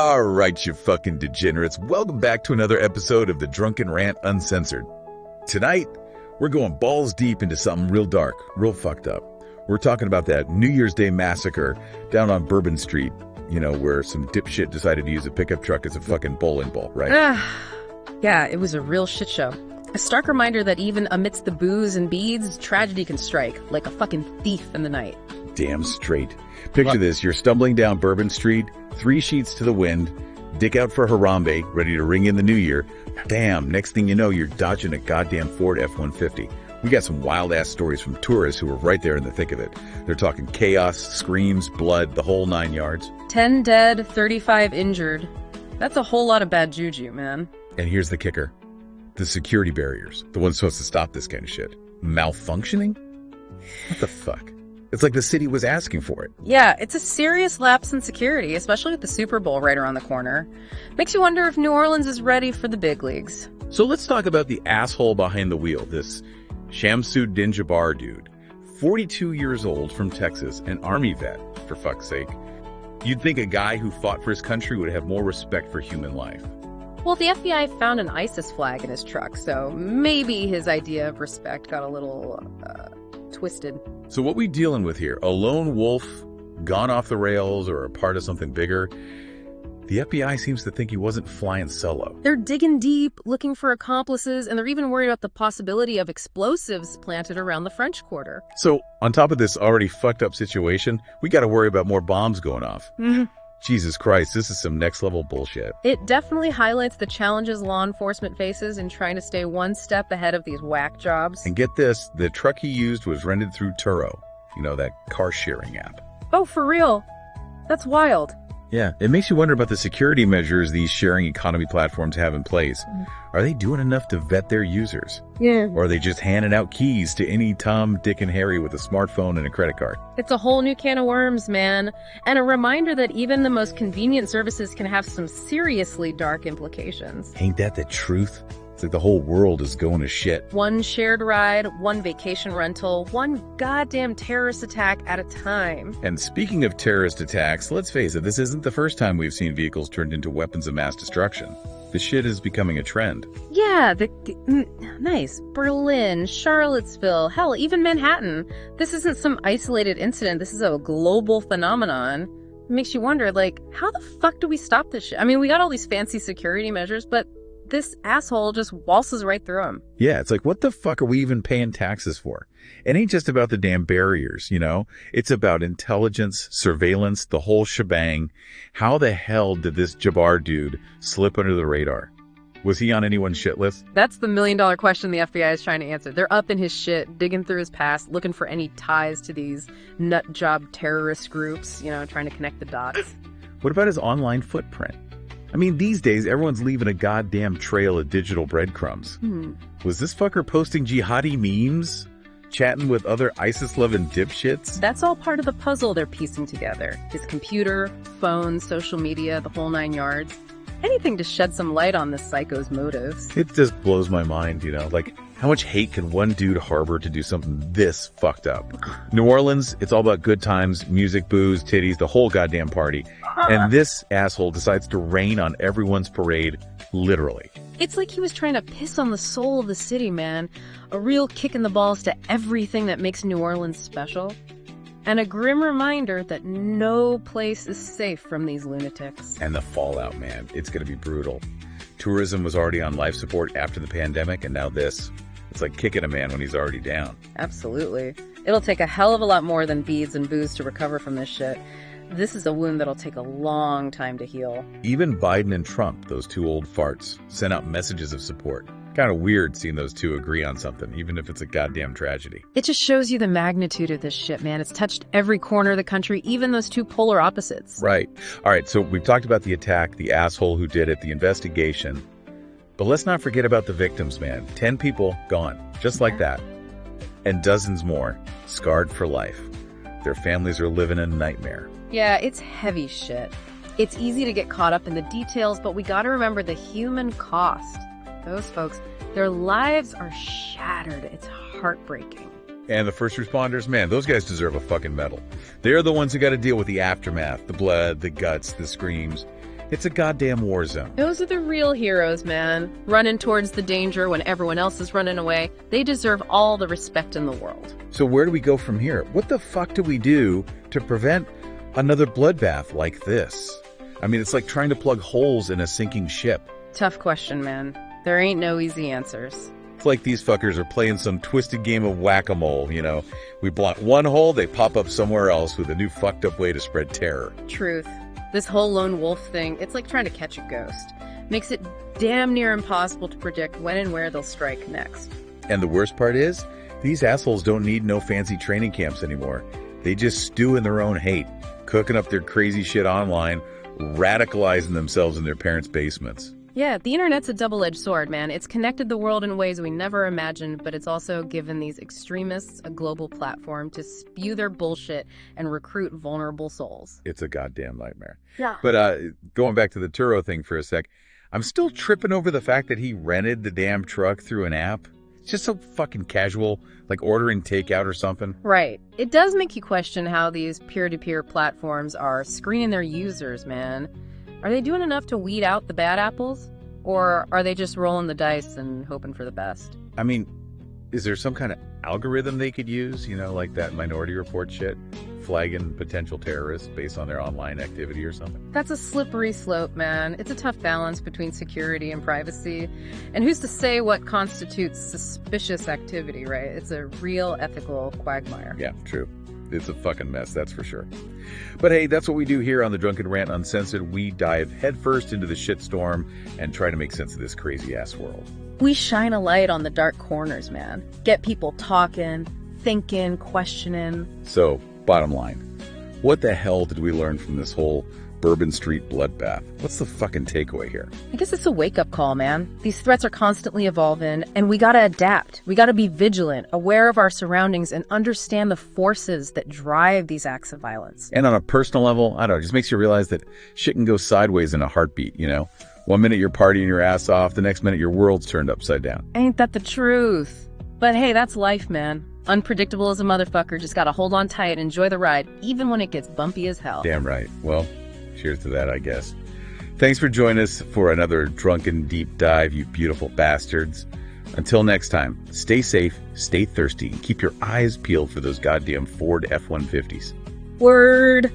All right, you fucking degenerates. Welcome back to another episode of the Drunken Rant Uncensored. Tonight, we're going balls deep into something real dark, real fucked up. We're talking about that New Year's Day massacre down on Bourbon Street, you know, where some dipshit decided to use a pickup truck as a fucking bowling ball, right? Yeah, it was a real shit show. A stark reminder that even amidst the booze and beads, tragedy can strike, like a fucking thief in the night. Damn straight. Picture this, you're stumbling down Bourbon Street, 3 sheets to the wind, dick out for Harambe, ready to ring in the new year. Bam, next thing you know, you're dodging a goddamn Ford F-150. We got some wild-ass stories from tourists who were right there in the thick of it. They're talking chaos, screams, blood, the whole 9 yards. 10 dead, 35 injured. That's a whole lot of bad juju, man. And here's the kicker. The security barriers, the ones supposed to stop this kind of shit. Malfunctioning? What the fuck? It's like the city was asking for it. Yeah, it's a serious lapse in security, especially with the Super Bowl right around the corner. Makes you wonder if New Orleans is ready for the big leagues. So let's talk about the asshole behind the wheel, this Shamsu Djabar dude. 42 years old from Texas, an army vet, for fuck's sake. You'd think a guy who fought for his country would have more respect for human life. Well, the FBI found an ISIS flag in his truck, so maybe his idea of respect got a little, twisted. So what we dealing with here? A lone wolf gone off the rails or a part of something bigger? The FBI seems to think he wasn't flying solo. They're digging deep, looking for accomplices, and they're even worried about the possibility of explosives planted around the French Quarter. So on top of this already fucked up situation, we got to worry about more bombs going off. Jesus Christ, this is some next level bullshit. It definitely highlights the challenges law enforcement faces in trying to stay one step ahead of these whack jobs. And get this, the truck he used was rented through Turo, you know, that car sharing app. Oh, for real? That's wild. Yeah, it makes you wonder about the security measures these sharing economy platforms have in place. Are they doing enough to vet their users? Yeah. Or are they just handing out keys to any Tom, Dick, and Harry with a smartphone and a credit card? It's a whole new can of worms, man. And a reminder that even the most convenient services can have some seriously dark implications. Ain't that the truth? It's like the whole world is going to shit. One shared ride, one vacation rental, one goddamn terrorist attack at a time. And speaking of terrorist attacks, let's face it, this isn't the first time we've seen vehicles turned into weapons of mass destruction. This shit is becoming a trend. Yeah, nice. Berlin, Charlottesville, hell, even Manhattan. This isn't some isolated incident. This is a global phenomenon. It makes you wonder, like, how the fuck do we stop this shit? I mean, we got all these fancy security measures, but this asshole just waltzes right through them. Yeah, it's like, what the fuck are we even paying taxes for? It ain't just about the damn barriers, you know? It's about intelligence, surveillance, the whole shebang. How the hell did this Djabar dude slip under the radar? Was he on anyone's shit list? That's the million-dollar question the FBI is trying to answer. They're up in his shit, digging through his past, looking for any ties to these nut job terrorist groups, you know, trying to connect the dots. What about his online footprint? I mean, these days, everyone's leaving a goddamn trail of digital breadcrumbs. Was this fucker posting jihadi memes? Chatting with other ISIS-loving dipshits? That's all part of the puzzle they're piecing together. His computer, phone, social media, the whole 9 yards. Anything to shed some light on this psycho's motives. It just blows my mind, you know, like, how much hate can one dude harbor to do something this fucked up? New Orleans, it's all about good times, music, booze, titties, the whole goddamn party. And this asshole decides to rain on everyone's parade, literally. It's like he was trying to piss on the soul of the city, man. A real kick in the balls to everything that makes New Orleans special. And a grim reminder that no place is safe from these lunatics. And the fallout, man, it's going to be brutal. Tourism was already on life support after the pandemic, and now this. It's like kicking a man when he's already down. Absolutely. It'll take a hell of a lot more than beads and booze to recover from this shit. This is a wound that'll take a long time to heal. Even Biden and Trump, those two old farts, sent out messages of support. Kind of weird seeing those two agree on something, even if it's a goddamn tragedy. It just shows you the magnitude of this shit, man. It's touched every corner of the country, even those two polar opposites. Right. All right, so we've talked about the attack, the asshole who did it, the investigation. But let's not forget about the victims, man. 10 people gone, just like that. And dozens more, scarred for life. Their families are living in a nightmare. Yeah, it's heavy shit. It's easy to get caught up in the details, but we gotta remember the human cost. Those folks, their lives are shattered. It's heartbreaking. And the first responders, man, those guys deserve a fucking medal. They're the ones who got to deal with the aftermath, the blood, the guts, the screams. It's a goddamn war zone. Those are the real heroes, man. Running towards the danger when everyone else is running away. They deserve all the respect in the world. So where do we go from here? What the fuck do we do to prevent another bloodbath like this? I mean, it's like trying to plug holes in a sinking ship. Tough question, man. There ain't no easy answers. It's like these fuckers are playing some twisted game of whack-a-mole, you know? We block one hole, they pop up somewhere else with a new fucked up way to spread terror. Truth. This whole lone wolf thing, it's like trying to catch a ghost. Makes it damn near impossible to predict when and where they'll strike next. And the worst part is, these assholes don't need no fancy training camps anymore. They just stew in their own hate, cooking up their crazy shit online, radicalizing themselves in their parents' basements. Yeah, the internet's a double-edged sword, man. It's connected the world in ways we never imagined, but it's also given these extremists a global platform to spew their bullshit and recruit vulnerable souls. It's a goddamn nightmare. Yeah. But going back to the Turo thing for a sec, I'm still tripping over the fact that he rented the damn truck through an app. It's just so fucking casual, like ordering takeout or something. Right. It does make you question how these peer-to-peer platforms are screening their users, man. Are they doing enough to weed out the bad apples? Or are they just rolling the dice and hoping for the best? I mean, is there some kind of algorithm they could use, you know, like that Minority Report shit, flagging potential terrorists based on their online activity or something? That's a slippery slope, man. It's a tough balance between security and privacy. And who's to say what constitutes suspicious activity, right? It's a real ethical quagmire. Yeah, true. It's a fucking mess, that's for sure. But hey, that's what we do here on the Drunken Rant Uncensored. We dive headfirst into the shitstorm and try to make sense of this crazy-ass world. We shine a light on the dark corners, man. Get people talking, thinking, questioning. So, bottom line, what the hell did we learn from this whole Bourbon Street bloodbath? What's the fucking takeaway here? I guess it's a wake-up call, man. These threats are constantly evolving, and we gotta adapt. We gotta be vigilant, aware of our surroundings, and understand the forces that drive these acts of violence. And on a personal level, I don't know, it just makes you realize that shit can go sideways in a heartbeat, you know? One minute you're partying your ass off, the next minute your world's turned upside down. Ain't that the truth? But hey, that's life, man. Unpredictable as a motherfucker, just gotta hold on tight and enjoy the ride, even when it gets bumpy as hell. Damn right. Well, cheers to that, I guess. Thanks for joining us for another drunken deep dive, you beautiful bastards. Until next time, stay safe, stay thirsty, and keep your eyes peeled for those goddamn Ford F-150s. Word.